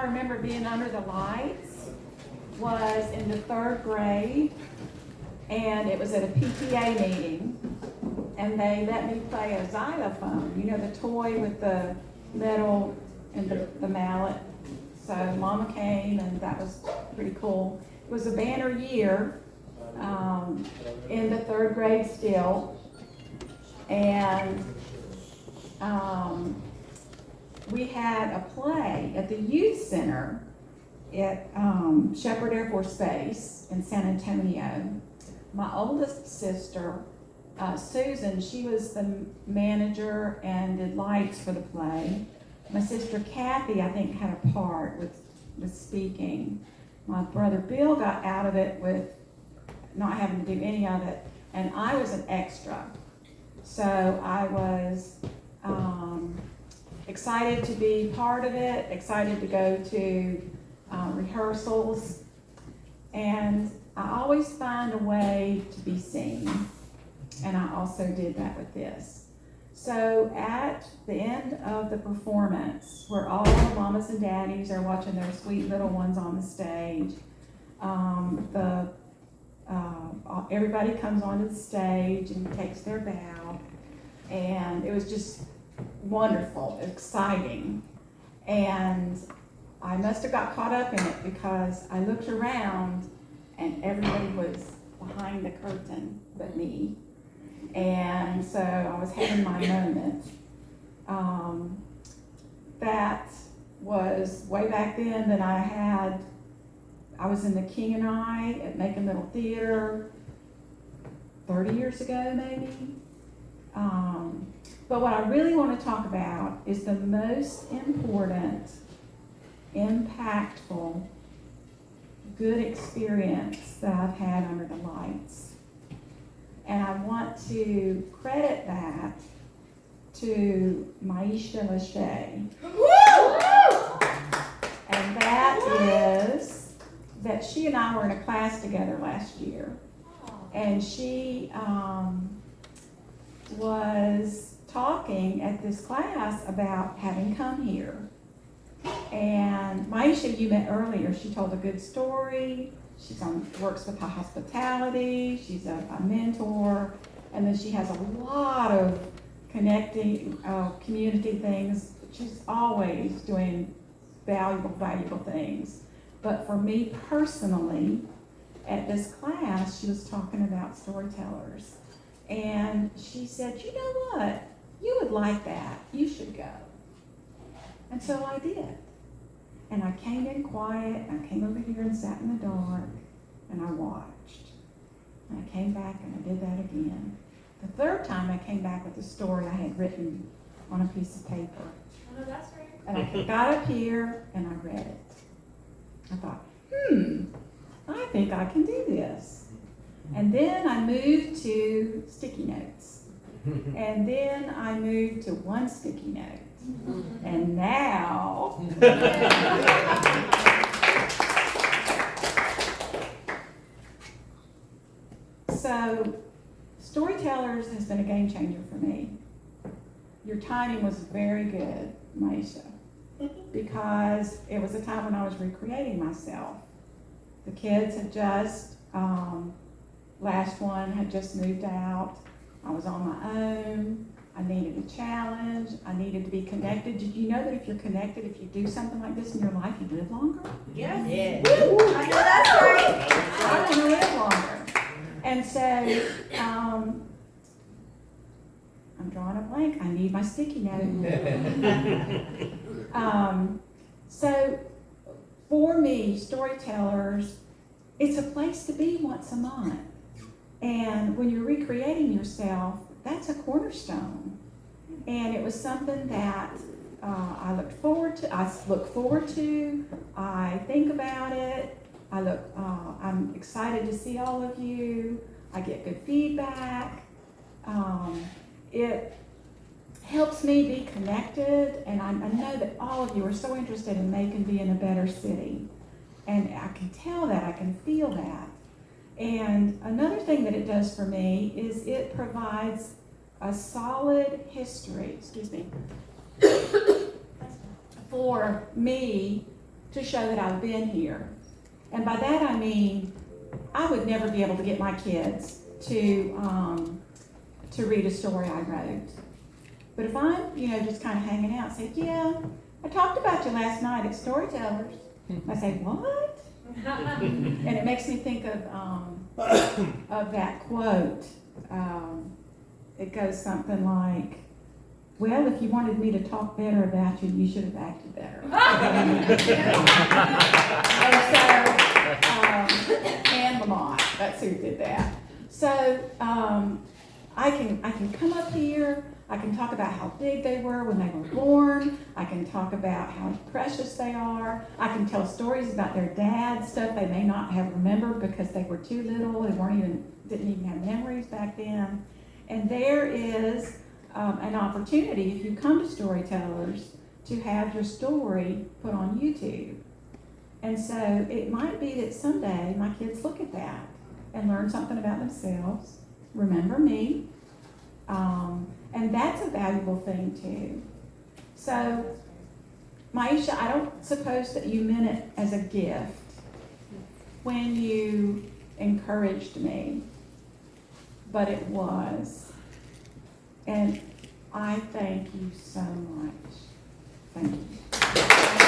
I remember being under the lights was in the 3rd grade, and it was at a PTA meeting, and they let me play a xylophone, you know, the toy with the metal and the mallet. So Mama came, and that was pretty cool. It was a banner year in the 3rd grade still, and we had a play at the youth center at Shepherd Air Force Base in San Antonio. My oldest sister, Susan, she was the manager and did lights for the play. My sister Kathy, I think, had a part with speaking. My brother Bill got out of it with not having to do any of it, and I was an extra. So I was excited to be part of it, excited to go to rehearsals, and I always find a way to be seen, and I also did that with this. So at the end of the performance, where all the mamas and daddies are watching their sweet little ones on the stage, everybody comes onto the stage and takes their bow, and it was just wonderful, exciting, and I must have got caught up in it because I looked around and everybody was behind the curtain but me, and so I was having my moment. That was way back then that I was in the King and I at Macon Middle Theater 30 years ago maybe. But what I really want to talk about is the most important, impactful, good experience that I've had under the lights. And I want to credit that to Maisha Lachey. And that is that she and I were in a class together last year. And she was talking at this class about having come here. And Maisha, you met earlier, she told a good story. She's works with hospitality. She's a mentor. And then she has a lot of connecting community things. She's always doing valuable things. But for me personally, at this class, she was talking about Storytellers. And she said, you know what? You would like that. You should go. And so I did. And I came in quiet. I came over here and sat in the dark. And I watched. And I came back and I did that again. The 3rd time I came back with a story I had written on a piece of paper. Oh, that's right. And I got up here and I read it. I thought, I think I can do this. And then I moved to sticky notes. And then I moved to one sticky note. And now, so Storytellers has been a game changer for me. Your timing was very good, Maisha, because it was a time when I was recreating myself. The kids had just, last one had just moved out. I was on my own. I needed a challenge. I needed to be connected. Did you know that if you're connected, if you do something like this in your life, you live longer? Yes. Yeah. Woo! I know that's right. I want to live longer. And so, I'm drawing a blank. I need my sticky note. So, for me, Storytellers, it's a place to be once a month. And when you're recreating yourself, that's a cornerstone. And it was something that I look forward to. I think about it. I'm excited to see all of you. I get good feedback. It helps me be connected, and I know that all of you are so interested in Macon being a better city. And I can tell that, I can feel that. And another thing that it does for me is it provides a solid history, for me to show that I've been here. And by that I mean, I would never be able to get my kids to read a story I wrote. But if I'm, just kind of hanging out, say, yeah, I talked about you last night at Storytellers. I say, what? And it makes me think of that quote. It goes something like, well, if you wanted me to talk better about you, you should have acted better. And Lamont, that's who did that. So I can come up here, I can talk about how big they were when they were born, I can talk about how precious they are, I can tell stories about their dad, stuff they may not have remembered because they were too little, they didn't even have memories back then. And there is an opportunity, if you come to Storytellers, to have your story put on YouTube. And so it might be that someday my kids look at that and learn something about themselves, remember me, and that's a valuable thing too. So, Maisha, I don't suppose that you meant it as a gift when you encouraged me, but it was. And I thank you so much. Thank you.